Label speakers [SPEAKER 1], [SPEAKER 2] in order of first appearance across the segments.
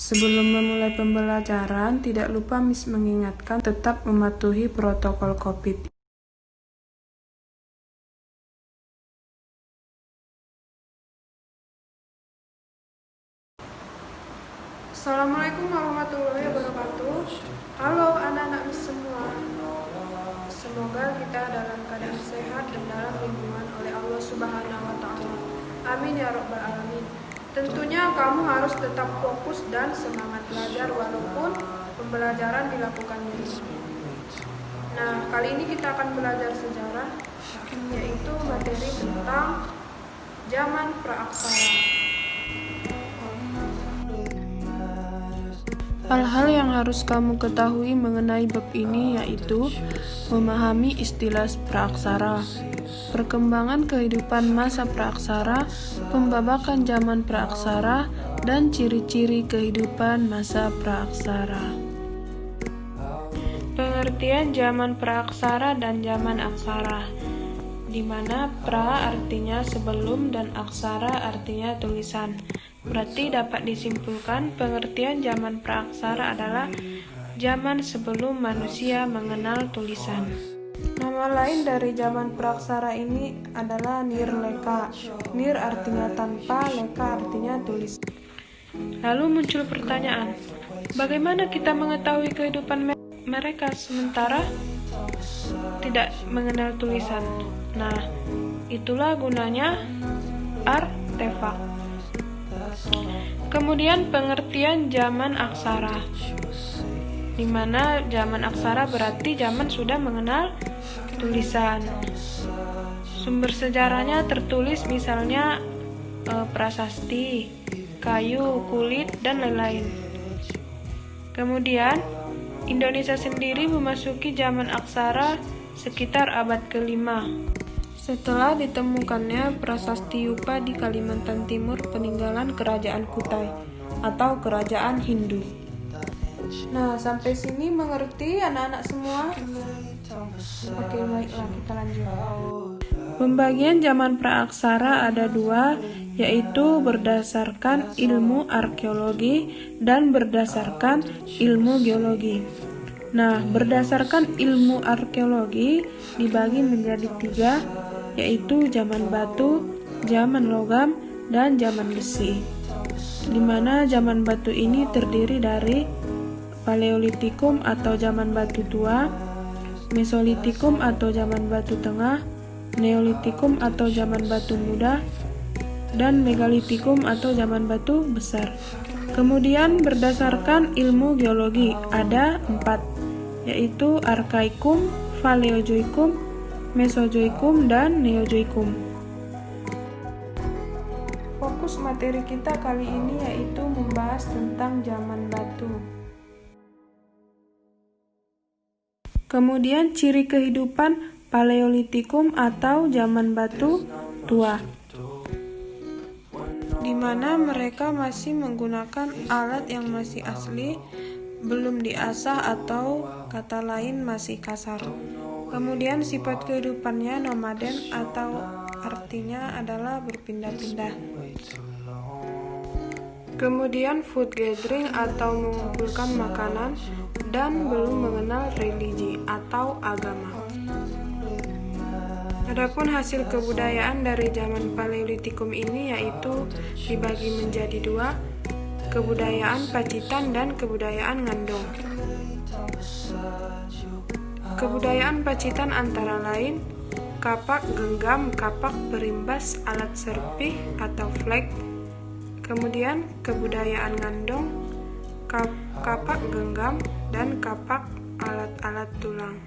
[SPEAKER 1] Sebelum memulai pembelajaran, tidak lupa mengingatkan tetap mematuhi protokol COVID.
[SPEAKER 2] Assalamualaikum warahmatullahi wabarakatuh. Halo anak-anak semua. Semoga kita dalam keadaan sehat dan dalam lindungan oleh Allah Subhanahu wa Ta'ala. Amin ya Rabbal Alamin. Tentunya kamu harus tetap fokus dan semangat belajar walaupun pembelajaran dilakukan di rumah. Nah, kali ini kita akan belajar sejarah, yaitu materi tentang zaman praaksara.
[SPEAKER 1] Hal-hal yang harus kamu ketahui mengenai bab ini yaitu memahami istilah praaksara, perkembangan kehidupan masa praaksara, pembabakan zaman praaksara, dan ciri-ciri kehidupan masa praaksara. Pengertian zaman praaksara dan zaman aksara, di mana pra artinya sebelum dan aksara artinya tulisan. Berarti dapat disimpulkan pengertian zaman praaksara adalah zaman sebelum manusia mengenal tulisan. Nama lain dari zaman praaksara ini adalah nirleka. Nir artinya tanpa, leka artinya tulis. Lalu muncul pertanyaan, bagaimana kita mengetahui kehidupan mereka sementara tidak mengenal tulisan? Nah, itulah gunanya artefak. Kemudian pengertian zaman aksara, di mana zaman aksara berarti zaman sudah mengenal tulisan. Sumber sejarahnya tertulis misalnya prasasti, kayu, kulit, dan lain-lain. Kemudian Indonesia sendiri memasuki zaman aksara sekitar abad ke-5. Setelah ditemukannya prasasti Yupa di Kalimantan Timur peninggalan Kerajaan Kutai atau Kerajaan Hindu. Nah, sampai sini mengerti anak-anak semua? Oke, baiklah kita lanjut. Pembagian zaman praaksara ada dua, yaitu berdasarkan ilmu arkeologi dan berdasarkan ilmu geologi. Nah, berdasarkan ilmu arkeologi dibagi menjadi tiga, yaitu zaman batu, zaman logam, dan zaman besi. Di mana zaman batu ini terdiri dari Paleolitikum atau zaman batu tua, Mesolitikum atau zaman batu tengah, Neolitikum atau zaman batu muda, dan Megalitikum atau zaman batu besar. Kemudian berdasarkan ilmu geologi ada 4, yaitu Arkaikum, Paleozoikum, Mesozoikum, dan Neozoikum. Fokus materi kita kali ini yaitu membahas tentang zaman batu. Kemudian ciri kehidupan Paleolitikum atau zaman batu tua, di mana mereka masih menggunakan alat yang masih asli, belum diasah atau kata lain masih kasar. Kemudian sifat kehidupannya nomaden atau artinya adalah berpindah-pindah. Kemudian food gathering atau mengumpulkan makanan, dan belum mengenal religi atau agama. Adapun hasil kebudayaan dari zaman Paleolitikum ini yaitu dibagi menjadi dua, kebudayaan Pacitan dan kebudayaan Ngandong. Kebudayaan Pacitan antara lain kapak genggam, kapak perimbas, alat serpih atau flag. Kemudian kebudayaan Ngandong, kapak genggam, dan kapak alat-alat tulang.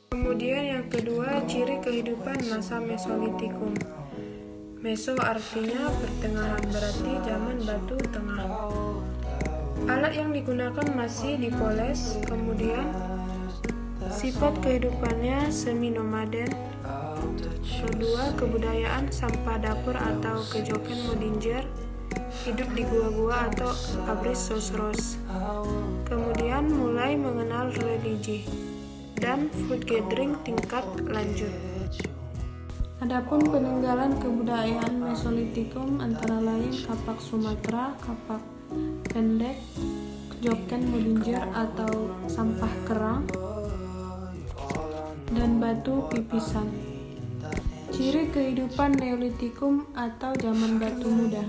[SPEAKER 1] Kemudian yang kedua, ciri kehidupan masa Mesolitikum. Meso artinya pertengahan, berarti zaman batu tengah. Alat yang digunakan masih dipoles. Kemudian sifat kehidupannya semi-nomaden. Kedua, kebudayaan sampah dapur atau kejoken Modinger.
[SPEAKER 2] hidup di gua-gua atau abris sosros. Kemudian mulai mengenal religi dan food gathering tingkat lanjut. Adapun peninggalan kebudayaan Mesolitikum antara lain kapak Sumatera, kapak pendek, joken mulinjer atau sampah kerang, dan batu pipisan. Ciri kehidupan Neolitikum atau zaman batu muda.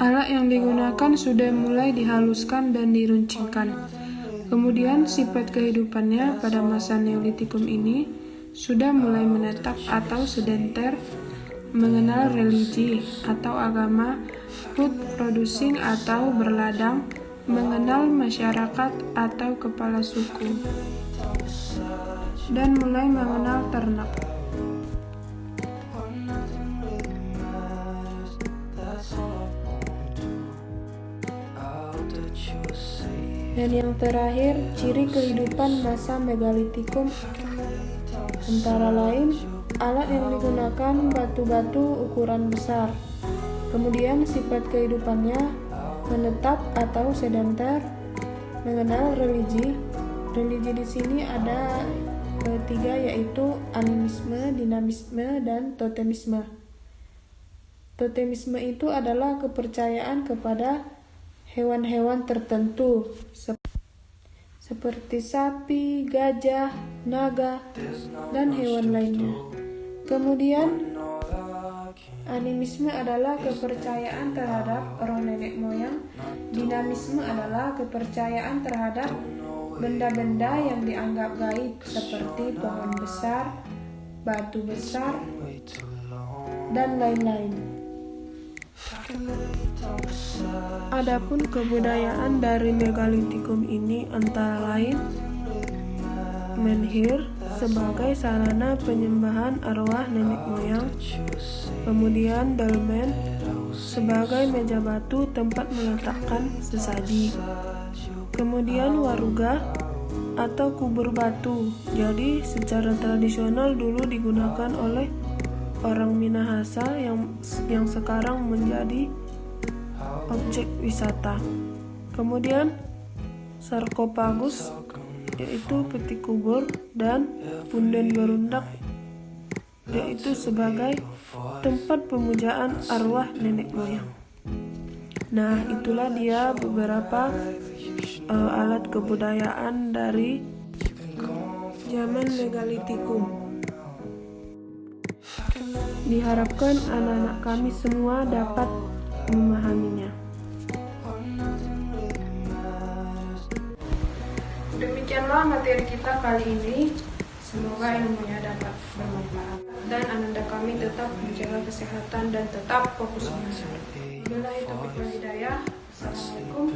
[SPEAKER 2] Alat yang digunakan sudah mulai dihaluskan dan diruncingkan. Kemudian sifat kehidupannya pada masa Neolitikum ini sudah mulai menetap atau sedenter, mengenal religi atau agama, food producing atau berladang, mengenal masyarakat atau kepala suku, dan mulai mengenal ternak. Dan yang terakhir, ciri kehidupan masa Megalitikum antara lain alat yang digunakan batu-batu ukuran besar. Kemudian sifat kehidupannya menetap atau sedenter, mengenal religi. Religi di sini ada tiga, yaitu animisme, dinamisme, dan totemisme. Totemisme itu adalah kepercayaan kepada hewan-hewan tertentu seperti sapi, gajah, naga, dan hewan lainnya. Kemudian animisme adalah kepercayaan terhadap roh nenek moyang. Dinamisme adalah kepercayaan terhadap benda-benda yang dianggap gaib seperti pohon besar, batu besar, dan lain-lain. Adapun kebudayaan dari Megalitikum ini antara lain menhir sebagai sarana penyembahan arwah nenek moyang, kemudian dolmen sebagai meja batu tempat meletakkan sesaji, kemudian waruga atau kubur batu. Jadi secara tradisional dulu digunakan oleh orang Minahasa yang sekarang menjadi objek wisata. Kemudian sarkofagus yaitu peti kubur, dan punden berundak yaitu sebagai tempat pemujaan arwah nenek moyang. Nah, itulah dia beberapa alat kebudayaan dari zaman Megalitikum. Diharapkan anak-anak kami semua dapat memahaminya. Demikianlah materi kita kali ini. Semoga ilmunya dapat bermanfaat dan ananda kami tetap menjaga kesehatan dan tetap fokus belajar. Wabillahi taufiq wal hidayah. Assalamualaikum.